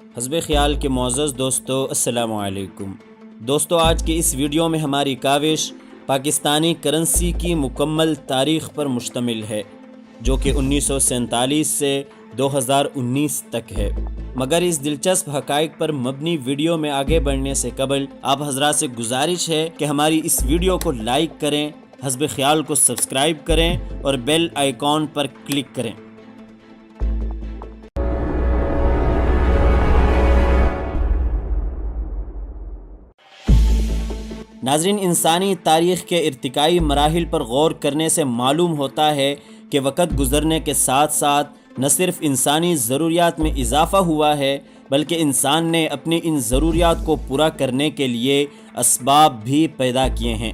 حسب خیال کے معزز دوستو، السلام علیکم دوستو۔ آج کے اس ویڈیو میں ہماری کاوش پاکستانی کرنسی کی مکمل تاریخ پر مشتمل ہے، جو کہ 1947 سے 2019 تک ہے۔ مگر اس دلچسپ حقائق پر مبنی ویڈیو میں آگے بڑھنے سے قبل آپ حضرات سے گزارش ہے کہ ہماری اس ویڈیو کو لائک کریں، حسب خیال کو سبسکرائب کریں اور بیل آئیکن پر کلک کریں۔ ناظرین، انسانی تاریخ کے ارتقائی مراحل پر غور کرنے سے معلوم ہوتا ہے کہ وقت گزرنے کے ساتھ ساتھ نہ صرف انسانی ضروریات میں اضافہ ہوا ہے، بلکہ انسان نے اپنی ان ضروریات کو پورا کرنے کے لیے اسباب بھی پیدا کیے ہیں۔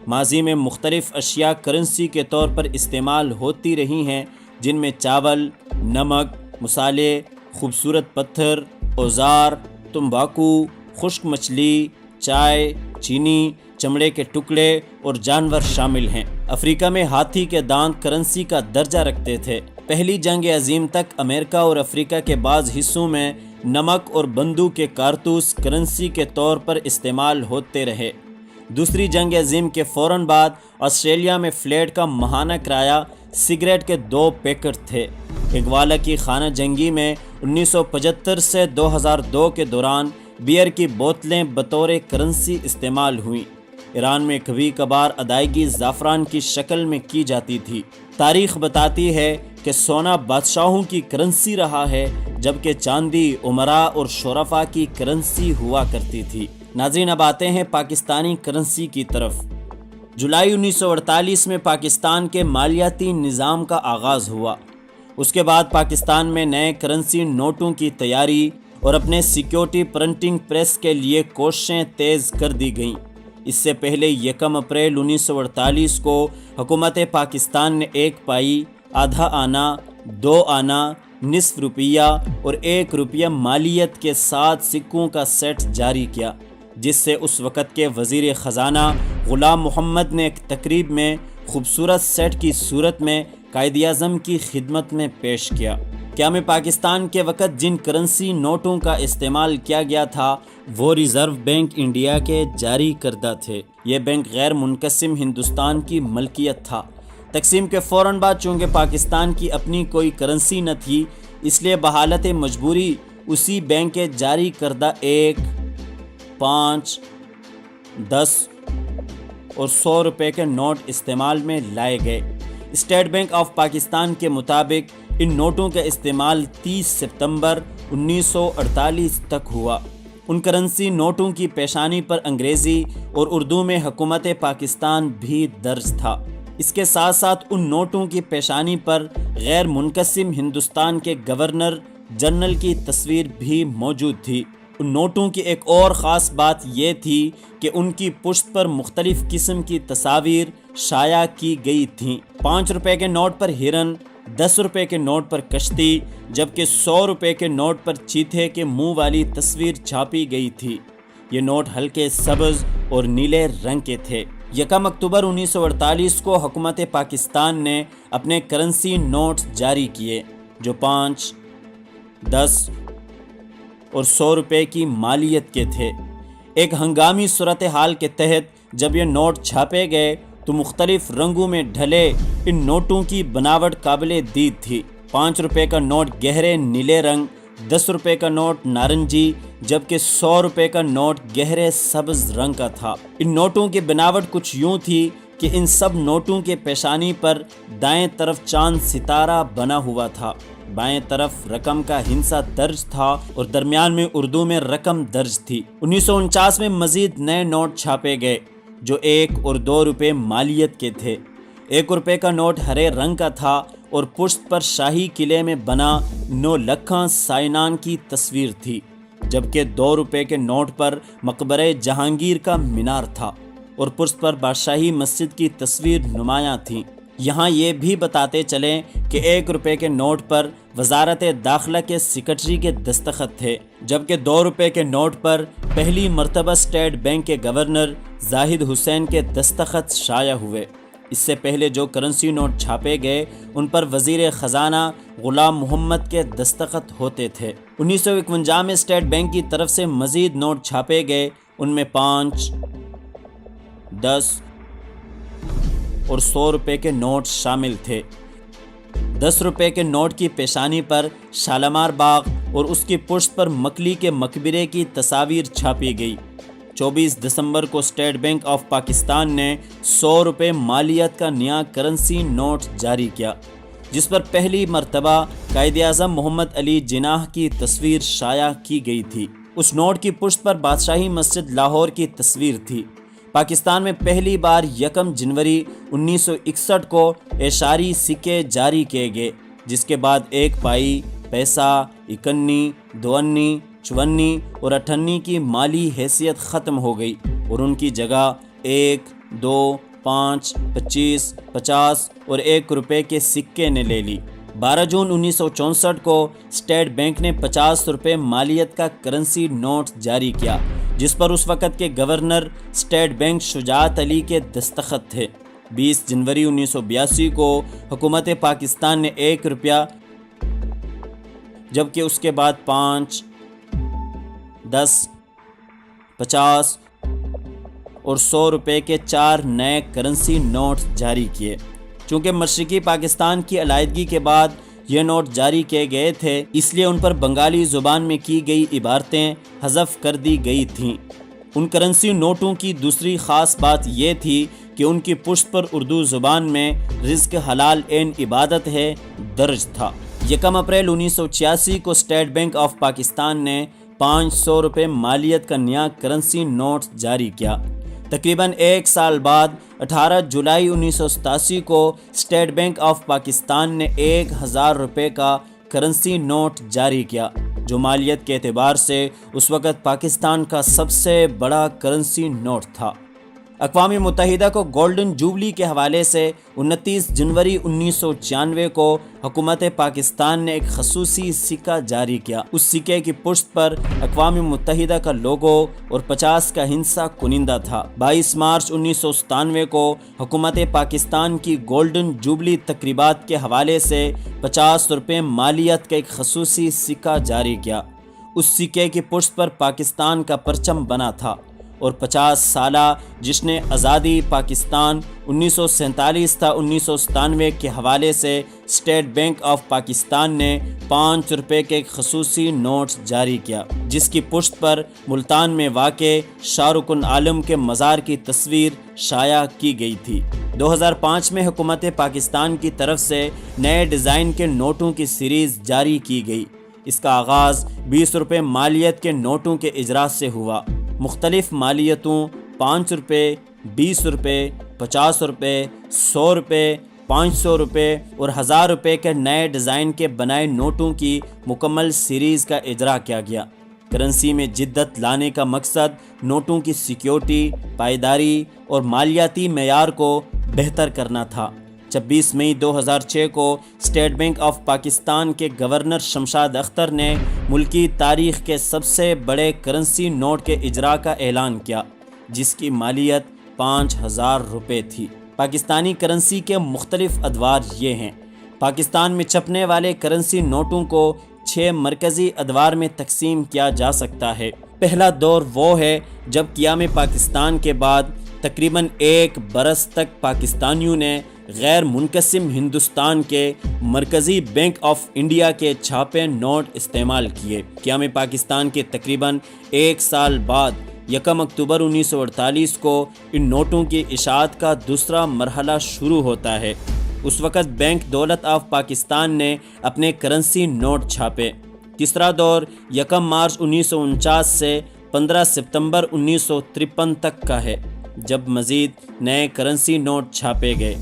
ماضی میں مختلف اشیاء کرنسی کے طور پر استعمال ہوتی رہی ہیں، جن میں چاول، نمک، مصالحے، خوبصورت پتھر، اوزار، تمباکو، خشک مچھلی، چائے، چینی، چمڑے کے ٹکڑے اور جانور شامل ہیں۔ افریقہ میں ہاتھی کے دانت کرنسی کا درجہ رکھتے تھے۔ پہلی جنگ عظیم تک امریکہ اور افریقہ کے بعض حصوں میں نمک اور بندوق کے کارتوس کرنسی کے طور پر استعمال ہوتے رہے۔ دوسری جنگ عظیم کے فوراً بعد آسٹریلیا میں فلیٹ کا ماہانہ کرایہ سگریٹ کے 2 پیکٹ تھے۔ اگوالا کی خانہ جنگی میں 1975 سے 2002 کے دوران بیئر کی بوتلیں بطور کرنسی استعمال ہوئیں۔ ایران میں کبھی کبھار ادائیگی زعفران کی شکل میں کی جاتی تھی۔ تاریخ بتاتی ہے کہ سونا بادشاہوں کی کرنسی رہا ہے، جبکہ چاندی امراء اور شرفاء کی کرنسی ہوا کرتی تھی۔ ناظرین، اب آتے ہیں پاکستانی کرنسی کی طرف۔ جولائی 1948 میں پاکستان کے مالیاتی نظام کا آغاز ہوا۔ اس کے بعد پاکستان میں نئے کرنسی نوٹوں کی تیاری اور اپنے سیکیورٹی پرنٹنگ پریس کے لیے کوششیں تیز کر دی گئیں۔ اس سے پہلے 1 اپریل 1948 کو حکومت پاکستان نے 1 پائی، آدھا آنا، 2 آنا، نصف روپیہ اور 1 روپیہ مالیت کے 7 سکوں کا سیٹ جاری کیا، جس سے اس وقت کے وزیر خزانہ غلام محمد نے ایک تقریب میں خوبصورت سیٹ کی صورت میں قائد اعظم کی خدمت میں پیش کیا۔ قیام پاکستان کے وقت جن کرنسی نوٹوں کا استعمال کیا گیا تھا وہ ریزرو بینک انڈیا کے جاری کردہ تھے۔ یہ بینک غیر منقسم ہندوستان کی ملکیت تھا۔ تقسیم کے فوراً بعد چونکہ پاکستان کی اپنی کوئی کرنسی نہ تھی، اس لیے بحالت مجبوری اسی بینک کے جاری کردہ 1، 5، 10 اور 100 روپے کے نوٹ استعمال میں لائے گئے۔ اسٹیٹ بینک آف پاکستان کے مطابق ان نوٹوں کا استعمال 30 ستمبر 1948 تک ہوا۔ ان کرنسی نوٹوں کی پیشانی پر انگریزی اور اردو میں حکومت پاکستان بھی درج تھا۔ اس کے ساتھ ساتھ ان نوٹوں کی پیشانی پر غیر منقسم ہندوستان کے گورنر جنرل کی تصویر بھی موجود تھی۔ ان نوٹوں کی ایک اور خاص بات یہ تھی کہ ان کی پشت پر مختلف قسم کی تصاویر شائع کی گئی تھیں۔ 5 روپے کے نوٹ پر ہرن، 10 روپے کے نوٹ پر کشتی، جبکہ 100 روپے کے نوٹ پر چیتے کے منہ والی تصویر چھاپی گئی تھی۔ یہ نوٹ ہلکے سبز اور نیلے رنگ کے تھے۔ 1 اکتوبر 1948 کو حکومت پاکستان نے اپنے کرنسی نوٹس جاری کیے، جو 5، 10 اور 100 روپے کی مالیت کے تھے۔ ایک ہنگامی صورتحال کے تحت جب یہ نوٹ چھاپے گئے تو مختلف رنگوں میں ڈھلے ان نوٹوں کی بناوٹ قابل دید تھی۔ 5 روپے کا نوٹ گہرے نیلے رنگ، 10 روپے کا نوٹ نارنجی، جبکہ 100 روپے کا نوٹ گہرے سبز رنگ کا تھا۔ ان نوٹوں کی بناوٹ کچھ یوں تھی کہ ان سب نوٹوں کے پیشانی پر دائیں طرف چاند ستارہ بنا ہوا تھا، بائیں طرف رقم کا ہندسہ درج تھا اور درمیان میں اردو میں رقم درج تھی۔ 1949 میں مزید نئے نوٹ چھاپے گئے جو 1 اور 2 روپے مالیت کے تھے۔ 1 روپے کا نوٹ ہرے رنگ کا تھا اور پشت پر شاہی قلعے میں بنا 9 لکھاں سائنان کی تصویر تھی، جبکہ 2 روپے کے نوٹ پر مقبرہ جہانگیر کا مینار تھا اور پشت پر بادشاہی مسجد کی تصویر نمایاں تھی۔ یہاں یہ بھی بتاتے چلیں کہ 1 روپے کے نوٹ پر وزارت داخلہ کے سیکرٹری کے دستخط تھے، جبکہ 2 روپے کے نوٹ پر پہلی مرتبہ اسٹیٹ بینک کے گورنر زاہد حسین کے دستخط شائع ہوئے۔ اس سے پہلے جو کرنسی نوٹ چھاپے گئے ان پر وزیر خزانہ غلام محمد کے دستخط ہوتے تھے۔ 1951 میں اسٹیٹ بینک کی طرف سے مزید نوٹ چھاپے گئے، ان میں 5، 10 اور 100 روپے کے نوٹ شامل تھے۔ 10 روپے کے نوٹ کی پیشانی پر شالمار باغ اور اس کی پشت پر مکلی کے مقبرے کی تصاویر چھاپی گئی۔ 24 دسمبر کو اسٹیٹ بینک آف پاکستان نے 100 روپے مالیت کا نیا کرنسی نوٹ جاری کیا، جس پر پہلی مرتبہ قائد اعظم محمد علی جناح کی تصویر شائع کی گئی تھی۔ اس نوٹ کی پشت پر بادشاہی مسجد لاہور کی تصویر تھی۔ پاکستان میں پہلی بار 1 جنوری 1961 کو اعشاری سکے جاری کیے گئے، جس کے بعد 1 پائی، پیسہ، 51، 52، 54 اور 58 کی مالی حیثیت ختم ہو گئی اور ان کی جگہ 1، 2، 5، 25، 50 اور 1 روپے کے سکے نے لے لی۔ 12 جون 1964 کو اسٹیٹ بینک نے 50 روپے مالیت کا کرنسی نوٹ جاری کیا، جس پر اس وقت کے گورنر اسٹیٹ بینک شجاعت علی کے دستخط تھے۔ 20 جنوری 1982 کو حکومت پاکستان نے 1 روپیہ، جبکہ اس کے بعد 5، 10، 50 اور 100 روپے کے 4 نئے کرنسی نوٹ جاری کیے۔ چونکہ مشرقی پاکستان کی علیحدگی کے بعد یہ نوٹ جاری کیے گئے تھے، اس لیے ان پر بنگالی زبان میں کی گئی عبارتیں حذف کر دی گئی تھیں۔ ان کرنسی نوٹوں کی دوسری خاص بات یہ تھی کہ ان کی پشت پر اردو زبان میں رزق حلال عین عبادت ہے درج تھا۔ 1 اپریل 1986 کو اسٹیٹ بینک آف پاکستان نے 500 روپے مالیت کا نیا کرنسی نوٹ جاری کیا۔ تقریباً 1 سال بعد 18 جولائی 1987 کو اسٹیٹ بینک آف پاکستان نے 1000 روپے کا کرنسی نوٹ جاری کیا، جو مالیت کے اعتبار سے اس وقت پاکستان کا سب سے بڑا کرنسی نوٹ تھا۔ اقوام متحدہ کو گولڈن جوبلی کے حوالے سے 29 جنوری 1996 کو حکومت پاکستان نے ایک خصوصی سکہ جاری کیا۔ اس سکے کی پشت پر اقوام متحدہ کا لوگو اور 50 کا ہندسہ کنندہ تھا۔ 22 مارچ 1997 کو حکومت پاکستان کی گولڈن جوبلی تقریبات کے حوالے سے 50 روپے مالیت کا ایک خصوصی سکہ جاری کیا۔ اس سکے کی پشت پر پاکستان کا پرچم بنا تھا اور 50 سالہ جشن آزادی پاکستان 1947 تا 1997 کے حوالے سے اسٹیٹ بینک آف پاکستان نے 5 روپے کے ایک خصوصی نوٹ جاری کیا، جس کی پشت پر ملتان میں واقع شاہ رخ العالم کے مزار کی تصویر شائع کی گئی تھی۔ 2005 میں حکومت پاکستان کی طرف سے نئے ڈیزائن کے نوٹوں کی سیریز جاری کی گئی۔ اس کا آغاز 20 روپے مالیت کے نوٹوں کے اجرا سے ہوا۔ مختلف مالیتوں 5 روپے، 20 روپے، 50 روپے، 100 روپے، 500 روپے اور 1000 روپے کے نئے ڈیزائن کے بنائے نوٹوں کی مکمل سیریز کا اجرا کیا گیا۔ کرنسی میں جدت لانے کا مقصد نوٹوں کی سیکیورٹی، پائیداری اور مالیاتی معیار کو بہتر کرنا تھا۔ 26 مئی 2006 کو اسٹیٹ بینک آف پاکستان کے گورنر شمشاد اختر نے ملکی تاریخ کے سب سے بڑے کرنسی نوٹ کے اجرا کا اعلان کیا، جس کی مالیت 5000 روپے تھی۔ پاکستانی کرنسی کے مختلف ادوار یہ ہیں۔ پاکستان میں چھپنے والے کرنسی نوٹوں کو 6 مرکزی ادوار میں تقسیم کیا جا سکتا ہے۔ پہلا دور وہ ہے جب قیام پاکستان کے بعد تقریباً 1 برس تک پاکستانیوں نے غیر منقسم ہندوستان کے مرکزی بینک آف انڈیا کے چھاپے نوٹ استعمال کیے۔ قیام پاکستان کے تقریباً 1 سال بعد 1 اکتوبر 1948 کو ان نوٹوں کی اشاعت کا دوسرا مرحلہ شروع ہوتا ہے۔ اس وقت بینک دولت آف پاکستان نے اپنے کرنسی نوٹ چھاپے۔ تیسرا دور 1 مارچ 1949 سے 15 ستمبر 1953 تک کا ہے، جب مزید نئے کرنسی نوٹ چھاپے گئے۔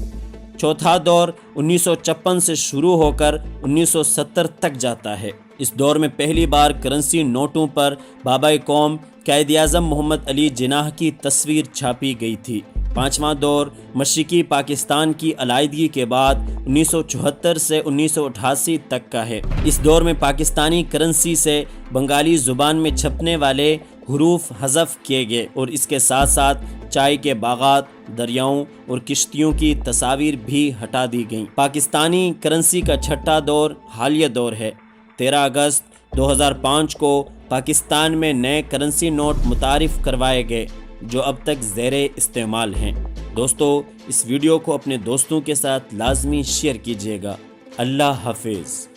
چوتھا دور 1956 سے شروع ہو کر 1970 تک جاتا ہے۔ اس دور میں پہلی بار کرنسی نوٹوں پر بابا قوم قائد اعظم محمد علی جناح کی تصویر چھاپی گئی تھی۔ پانچواں دور مشرقی پاکستان کی علیحدگی کے بعد 1974 سے 1988 تک کا ہے۔ اس دور میں پاکستانی کرنسی سے بنگالی زبان میں چھپنے والے حروف حذف کیے گئے اور اس کے ساتھ ساتھ چائے کے باغات، دریاؤں اور کشتیوں کی تصاویر بھی ہٹا دی گئیں۔ پاکستانی کرنسی کا چھٹا دور حالیہ دور ہے۔ 13 اگست 2005 کو پاکستان میں نئے کرنسی نوٹ متعارف کروائے گئے جو اب تک زیر استعمال ہیں۔ دوستو، اس ویڈیو کو اپنے دوستوں کے ساتھ لازمی شیئر کیجیے گا۔ اللہ حافظ۔